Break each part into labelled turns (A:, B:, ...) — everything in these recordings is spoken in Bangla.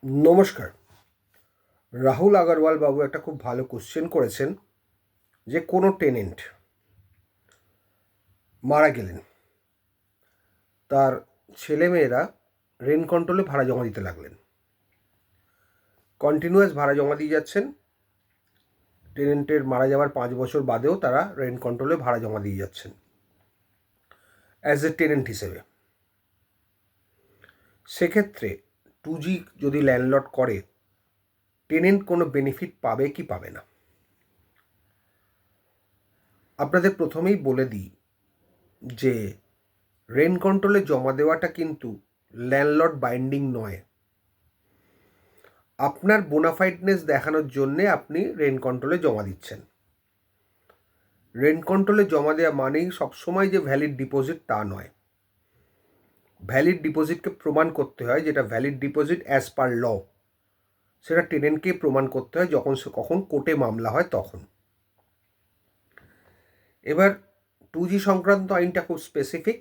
A: নমস্কার। রাহুল আগরওয়াল বাবু একটা খুব ভালো কোশ্চেন করেছেন যে কোনো টেনেন্ট মারা গেলেন, তার ছেলেমেয়েরা রেন্ট কন্ট্রোলে ভাড়া জমা দিতে লাগলেন, কন্টিনিউয়াস ভাড়া জমা দিয়ে যাচ্ছেন। টেনেন্টের মারা যাওয়ার 5 বছর বাদেও তারা রেন্ট কন্ট্রোলে ভাড়া জমা দিয়ে যাচ্ছেন অ্যাজ এ টেনেন্ট হিসেবে। সেক্ষেত্রে 2G যদি ল্যান্ডলর্ড করে, টেনেন্ট কোনো বেনিফিট পাবে কি পাবে না? আপনাদের প্রথমেই বলে দিই যে রেন্ট কন্ট্রোলে জমা দেওয়াটা কিন্তু ল্যান্ডলর্ড বাইন্ডিং নয়। আপনার বোনাফাইডনেস দেখানোর জন্যে আপনি রেন্ট কন্ট্রোলে জমা দিচ্ছেন। রেন্ট কন্ট্রোলে জমা দেওয়া মানেই সবসময় যে ভ্যালিড ডিপোজিট তা নয়। ভ্যালিড ডিপোজিটকে প্রমাণ করতে হয়, যেটা ভ্যালিড ডিপোজিট অ্যাজ পার ল, সেটা টেনেন্টকে প্রমাণ করতে হয় কখন কোর্টে মামলা হয় তখন। এবার 2G সংক্রান্ত আইনটা খুব স্পেসিফিক।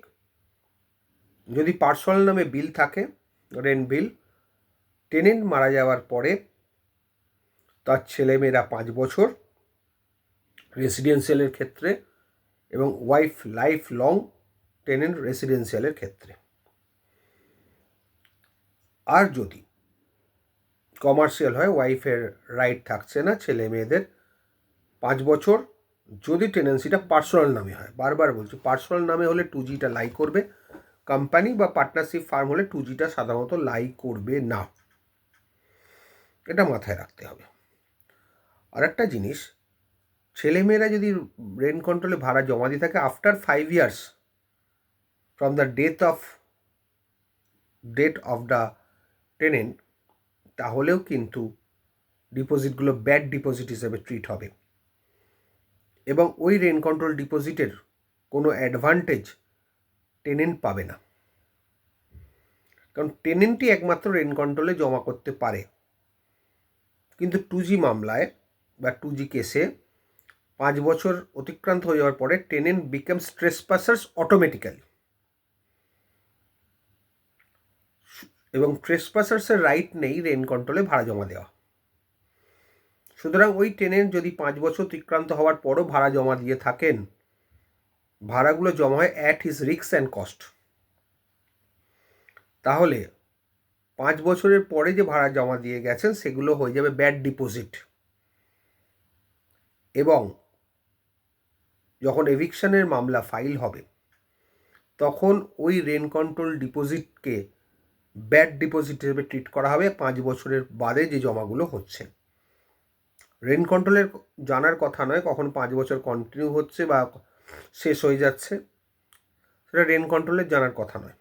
A: যদি পার্সোনাল নামে বিল থাকে, রেন্ট বিল, টেনেন্ট মারা যাওয়ার পরে তার ছেলেমেয়েরা 5 বছর রেসিডেন্সিয়ালের ক্ষেত্রে এবং ওয়াইফ লাইফ লং টেনেন্ট রেসিডেন্সিয়ালের ক্ষেত্রে। আর যদি কমার্শিয়াল হয়, ওয়াইফের রাইট থাকছে না, ছেলে মেয়েদের 5 বছর যদি টেনেন্সিটা পার্সোনাল নামে হয়। বারবার বলছি, পার্সোনাল নামে হলে 2Gটা লাই করবে, কোম্পানি বা পার্টনারশিপ ফার্ম হলে 2Gটা সাধারণত লাই করবে না। এটা মাথায় রাখতে হবে। আর একটা জিনিস, ছেলেমেয়েরা যদি রেন্ট কন্ট্রোলে ভাড়া জমা দিয়ে থাকে after 5 years from the date of the tenant, তাহলেও কিন্তু ডিপোজিটগুলো ব্যাড ডিপোজিট হিসেবে ট্রিট হবে এবং ওই রেন্ট কন্ট্রোল ডিপোজিটের কোনো অ্যাডভান্টেজ টেনেন্ট পাবে না। কারণ টেনেন্টই একমাত্র রেন্ট কন্ট্রোলে জমা করতে পারে। কিন্তু 2G মামলায় বা 2G কেসে 5 বছর অতিক্রান্ত হয়ে যাওয়ার পরে টেনেন্ট বিকামস ট্রেসপাসার্স অটোমেটিক্যালি, এবং ট্রেসপাসার্সের রাইট নেই রেন্ট কন্ট্রোলে ভাড়া জমা দেওয়া। সুতরাং ওই টেনেন্ট যদি 5 বছর অতিক্রান্ত হওয়ার পরও ভাড়া জমা দিয়ে থাকেন, ভাড়াগুলো জমা হয় at his risk and cost. তাহলে 5 বছরের পরে যে ভাড়া জমা দিয়ে গেছেন সেগুলো হয়ে যাবে ব্যাড ডিপোজিট, এবং যখন এভিকশনের মামলা ফাইল হবে তখন ওই রেন্ট কন্ট্রোল ডিপোজিটকে ব্যাড ডিপোজিট হিসেবে ট্রিট করা হবে 5 বছরের বাদে যে জমাগুলো হচ্ছে। রেন্ট কন্ট্রোলের জানার কথা নয় কখন 5 বছর কন্টিনিউ হচ্ছে বা শেষ হয়ে যাচ্ছে, সেটা রেন্ট কন্ট্রোলের জানার কথা নয়।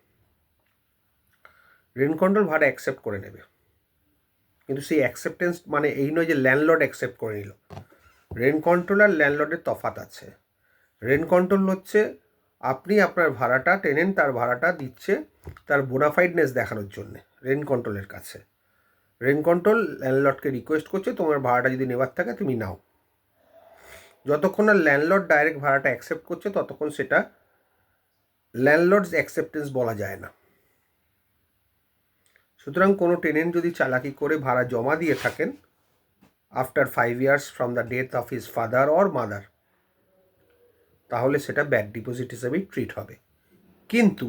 A: রেন্ট কন্ট্রোল ভাড়া অ্যাকসেপ্ট করে নেবে, কিন্তু সেই অ্যাকসেপ্টেন্স মানে এই নয় যে ল্যান্ডলর্ড অ্যাকসেপ্ট করে নিল। রেন্ট কন্ট্রোল আর ল্যান্ডলর্ডের তফাৎ আছে। রেন্ট কন্ট্রোল হচ্ছে আপনি আপনার ভাড়াটা, টেনেন্ট তার ভাড়াটা দিচ্ছে তার বোনাফাইডনেস দেখানোর জন্যে রেন্ট কন্ট্রোলের কাছে। রেন্ট কন্ট্রোল ল্যান্ডলর্ডকে রিকোয়েস্ট করছে তোমার ভাড়াটা যদি নেওয়ার থাকে তুমি নাও। যতক্ষণ না ল্যান্ডলর্ড ডাইরেক্ট ভাড়াটা অ্যাকসেপ্ট করছে ততক্ষণ সেটা ল্যান্ডলর্ডস অ্যাকসেপ্টেন্স বলা যায় না। সুতরাং কোনো টেনেন্ট যদি চালাকি করে ভাড়া জমা দিয়ে থাকেন after 5 years from the death of his father or mother, তাহলে সেটা ব্যাড ডিপোজিট হিসেবেই ট্রিট হবে। কিন্তু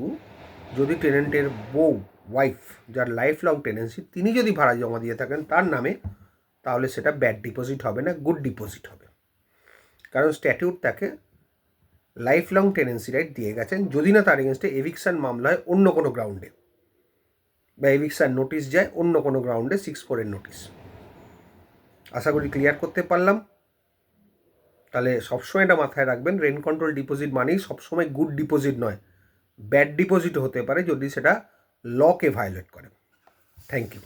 A: যদি টেনেন্টের বউ, ওয়াইফ, যার লাইফ লং টেনেন্সি, তিনি যদি ভাড়া জমা দিয়ে থাকেন তার নামে, তাহলে সেটা ব্যাড ডিপোজিট হবে না, গুড ডিপোজিট হবে। কারণ স্ট্যাটিউট তাকে লাইফ লং টেনেন্সি রাইট দিয়ে গেছেন, যদি না তার এগেনস্টে এভিকশন মামলা হয় অন্য কোনো গ্রাউন্ডে, বা এভিকশন নোটিশ যায় অন্য কোনো গ্রাউন্ডে, 6(4) নোটিশ। আশা করি ক্লিয়ার করতে পারলাম। তাহলে সবসময় এটা মাথায় রাখবেন, রেন্ট কন্ট্রোল ডিপোজিট মানেই সবসময় গুড ডিপোজিট নয়, ব্যাড ডিপোজিট হতে পারে যদি সেটা লকে ভায়োলেট করে। Thank you.